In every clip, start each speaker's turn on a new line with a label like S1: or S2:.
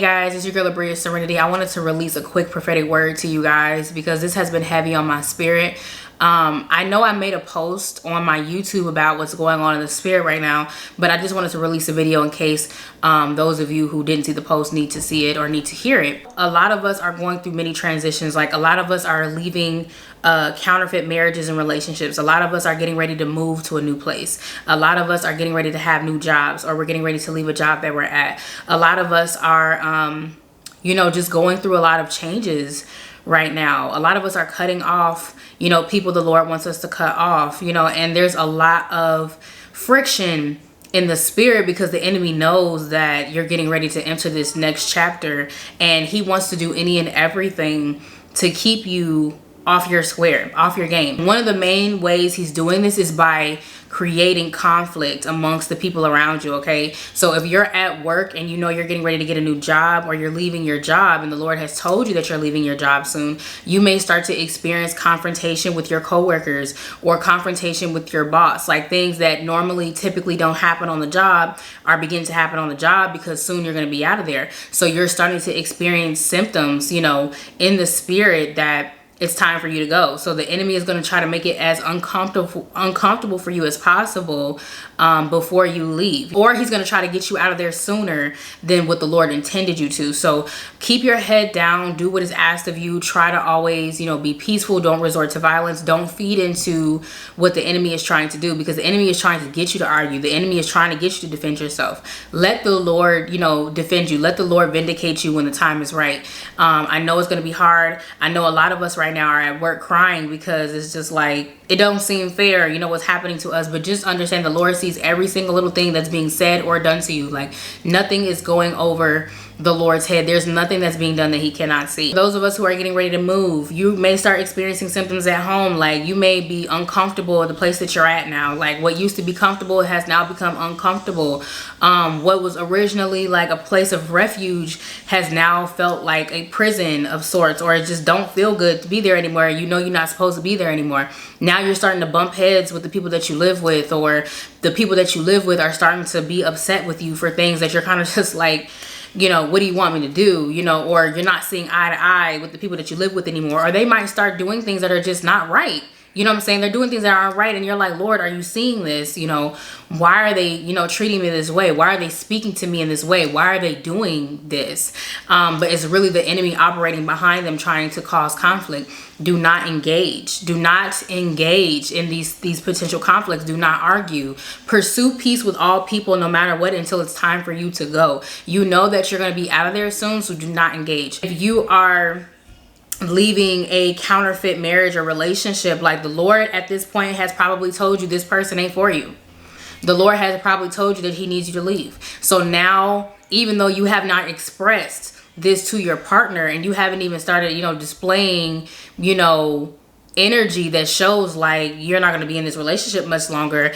S1: guys, it's your girl Abriah, Serenity. I wanted to release a quick prophetic word to you guys because this has been heavy on my spirit. I know I made a post on my YouTube about what's going on in the spirit right now, but I just wanted to release a video in case those of you who didn't see the post need to see it or need to hear it. A lot of us are going through many transitions. Like, a lot of us are leaving counterfeit marriages and relationships. A lot of us are getting ready to move to a new place. A lot of us are getting ready to have new jobs, or we're getting ready to leave a job that we're at. A lot of us are, just going through a lot of changes right now. A lot of us are cutting off, people the Lord wants us to cut off, and there's a lot of friction in the spirit because the enemy knows that you're getting ready to enter this next chapter, and he wants to do any and everything to keep you off your square, off your game. One of the main ways he's doing this is by creating conflict amongst the people around you, okay? So if you're at work and you're getting ready to get a new job, or you're leaving your job and the Lord has told you that you're leaving your job soon, you may start to experience confrontation with your coworkers or confrontation with your boss. Like, things that normally typically don't happen on the job are beginning to happen on the job because soon you're going to be out of there. So you're starting to experience symptoms, in the spirit that it's time for you to go. So the enemy is going to try to make it as uncomfortable for you as possible before you leave, or he's going to try to get you out of there sooner than what the Lord intended you to. So keep your head down, do what is asked of you. Try to always, be peaceful. Don't resort to violence. Don't feed into what the enemy is trying to do, because the enemy is trying to get you to argue. The enemy is trying to get you to defend yourself. Let the Lord, defend you. Let the Lord vindicate you when the time is right. I know it's going to be hard. I know a lot of us right now are at work crying because it's just like, it don't seem fair, what's happening to us. But just understand the Lord sees every single little thing that's being said or done to you. Like, nothing is going over the Lord's head. There's nothing that's being done that he cannot see. Those of us who are getting ready to move, you may start experiencing symptoms at home. Like, you may be uncomfortable at the place that you're at now. Like, what used to be comfortable has now become uncomfortable. What was originally like a place of refuge has now felt like a prison of sorts, or it just don't feel good to be there anymore. You're not supposed to be there anymore. Now you're starting to bump heads with the people that you live with, or the people that you live with are starting to be upset with you for things that you're kind of just like, what do you want me to do? Or you're not seeing eye to eye with the people that you live with anymore, or they might start doing things that are just not right. You know what I'm saying? They're doing things that aren't right, and you're like, Lord, are you seeing this? Why are they, treating me this way? Why are they speaking to me in this way? Why are they doing this? But it's really the enemy operating behind them, trying to cause conflict. Do not engage. Do not engage in these potential conflicts. Do not argue. Pursue peace with all people, no matter what, until it's time for you to go. You know that you're going to be out of there soon, so do not engage. If you are leaving a counterfeit marriage or relationship, like, the Lord at this point has probably told you this person ain't for you. The Lord has probably told you that he needs you to leave. So now, even though you have not expressed this to your partner, and you haven't even started, displaying, energy that shows like you're not going to be in this relationship much longer,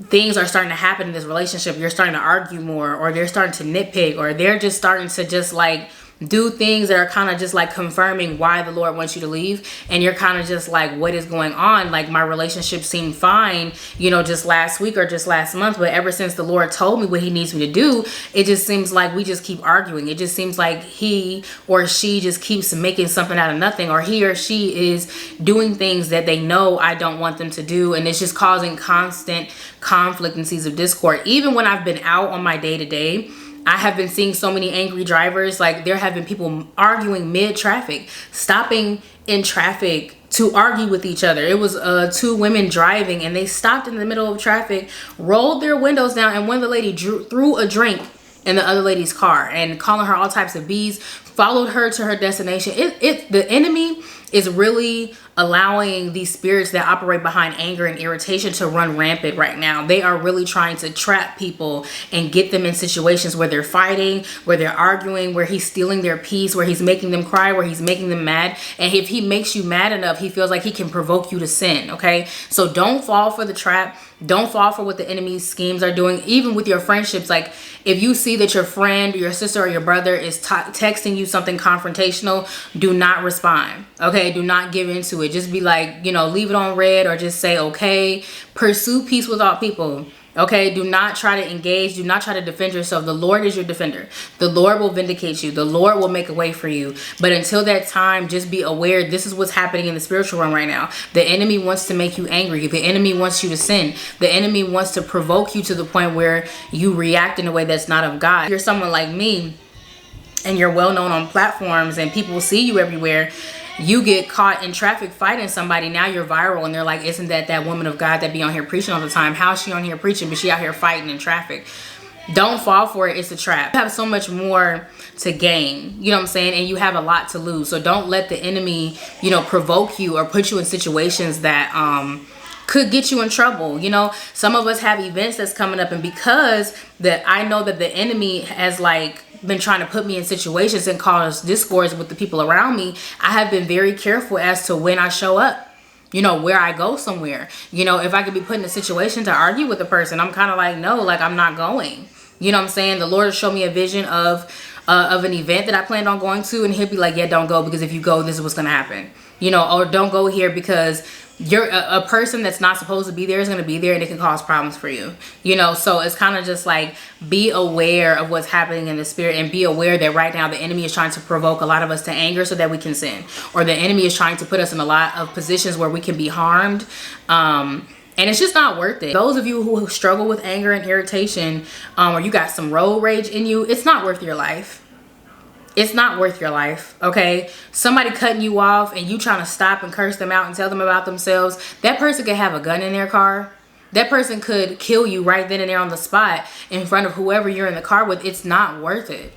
S1: things are starting to happen in this relationship. You're starting to argue more, or they're starting to nitpick, or they're just starting to just like do things that are kind of just like confirming why the Lord wants you to leave. And you're kind of just like, what is going on? Like, my relationship seemed fine, just last week or just last month, but ever since the Lord told me what he needs me to do, it just seems like we just keep arguing. It just seems like he or she just keeps making something out of nothing, or he or she is doing things that they know I don't want them to do, and it's just causing constant conflict and seeds of discord. Even when I've been out on my day-to-day, I have been seeing so many angry drivers. Like, there have been people arguing mid-traffic, stopping in traffic to argue with each other. It was two women driving, and they stopped in the middle of traffic, rolled their windows down, and one of the lady threw a drink in the other lady's car and calling her all types of B's, followed her to her destination. The enemy is really allowing these spirits that operate behind anger and irritation to run rampant right now. They are really trying to trap people and get them in situations where they're fighting, where they're arguing, where he's stealing their peace, where he's making them cry, where he's making them mad. And if he makes you mad enough, he feels like he can provoke you to sin, okay? So don't fall for the trap. Don't fall for what the enemy's schemes are doing, even with your friendships. Like, if you see that your friend, your sister, or your brother is texting you something confrontational, do not respond, okay? Do not give into it. Just be like, leave it on red, or just say, okay. Pursue peace with all people. Okay, do not try to engage. Do not try to defend yourself. The Lord is your defender. The Lord will vindicate you. The Lord will make a way for you. But until that time, just be aware this is what's happening in the spiritual realm right now. The enemy wants to make you angry. The enemy wants you to sin. The enemy wants to provoke you to the point where you react in a way that's not of God. If you're someone like me and you're well known on platforms and people see you everywhere, you get caught in traffic fighting somebody. Now you're viral and they're like, isn't that woman of God that be on here preaching all the time? How's she on here preaching but she out here fighting in traffic? Don't fall for it. It's a trap. You have so much more to gain, you know what I'm saying, and you have a lot to lose. So don't let the enemy, you know, provoke you or put you in situations that could get you in trouble. You know, some of us have events that's coming up, and because that I know that the enemy has like been trying to put me in situations and cause discords with the people around me, I have been very careful as to when I show up, you know, where I go somewhere. You know, if I could be put in a situation to argue with a person, I'm kind of like, no, like I'm not going. You know what I'm saying? The Lord will show me a vision of an event that I planned on going to, and he'll be like, yeah, don't go, because if you go, this is what's going to happen. You know, or don't go here because you're a person that's not supposed to be there is going to be there, and it can cause problems for you. You know, so it's kind of just like, be aware of what's happening in the spirit, and be aware that right now the enemy is trying to provoke a lot of us to anger so that we can sin, or the enemy is trying to put us in a lot of positions where we can be harmed. And it's just not worth it. Those of you who struggle with anger and irritation, or you got some road rage in you, it's not worth your life. It's not worth your life, okay? Somebody cutting you off and you trying to stop and curse them out and tell them about themselves. That person could have a gun in their car. That person could kill you right then and there on the spot in front of whoever you're in the car with. It's not worth it.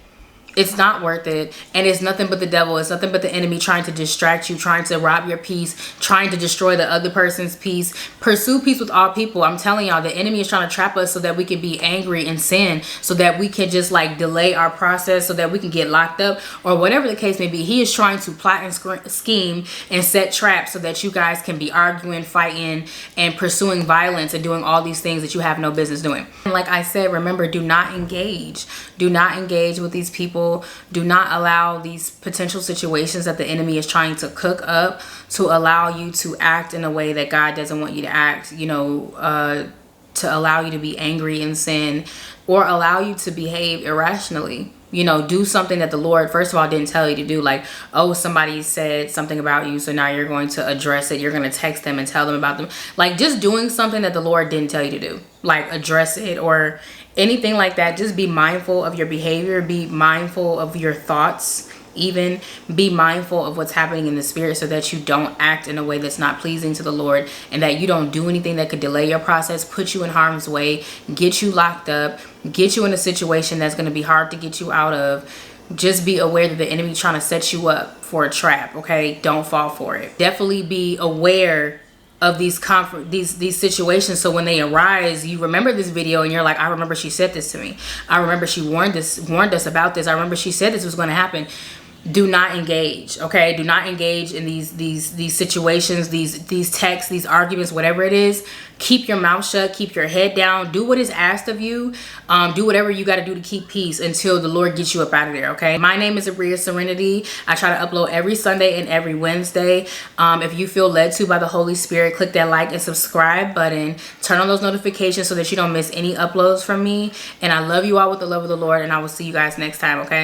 S1: It's not worth it. And it's nothing but the devil. It's nothing but the enemy trying to distract you, trying to rob your peace, trying to destroy the other person's peace. Pursue peace with all people. I'm telling y'all, the enemy is trying to trap us so that we can be angry and sin, so that we can just like delay our process, so that we can get locked up, or whatever the case may be. He is trying to plot and scheme and set traps so that you guys can be arguing, fighting, and pursuing violence and doing all these things that you have no business doing. And like I said, remember, do not engage. Do not engage with these people. Do not allow these potential situations that the enemy is trying to cook up to allow you to act in a way that God doesn't want you to act, you know, to allow you to be angry and sin, or allow you to behave irrationally. You know, do something that the Lord, first of all, didn't tell you to do. Like, oh, somebody said something about you, so now you're going to address it. You're going to text them and tell them about them. Like, just doing something that the Lord didn't tell you to do. Like, address it or anything like that. Just be mindful of your behavior. Be mindful of your thoughts. Even be mindful of what's happening in the spirit, so that you don't act in a way that's not pleasing to the Lord, and that you don't do anything that could delay your process, put you in harm's way, get you locked up, get you in a situation that's going to be hard to get you out of. Just be aware that the enemy is trying to set you up for a trap, okay? Don't fall for it. Definitely be aware of these situations, so when they arise, you remember this video and you're like, I remember she said this to me. I remember she warned us about this. I remember she said this was going to happen. Do not engage, okay? Do not engage in these situations, these texts, these arguments, whatever it is. Keep your mouth shut, keep your head down, do what is asked of you. Do whatever you got to do to keep peace until the Lord gets you up out of there, okay? My name is Abriah Serenity. I try to upload every Sunday and every Wednesday. If you feel led to by the Holy Spirit, click that like and subscribe button. Turn on those notifications so that you don't miss any uploads from me. And I love you all with the love of the Lord, and I will see you guys next time, okay?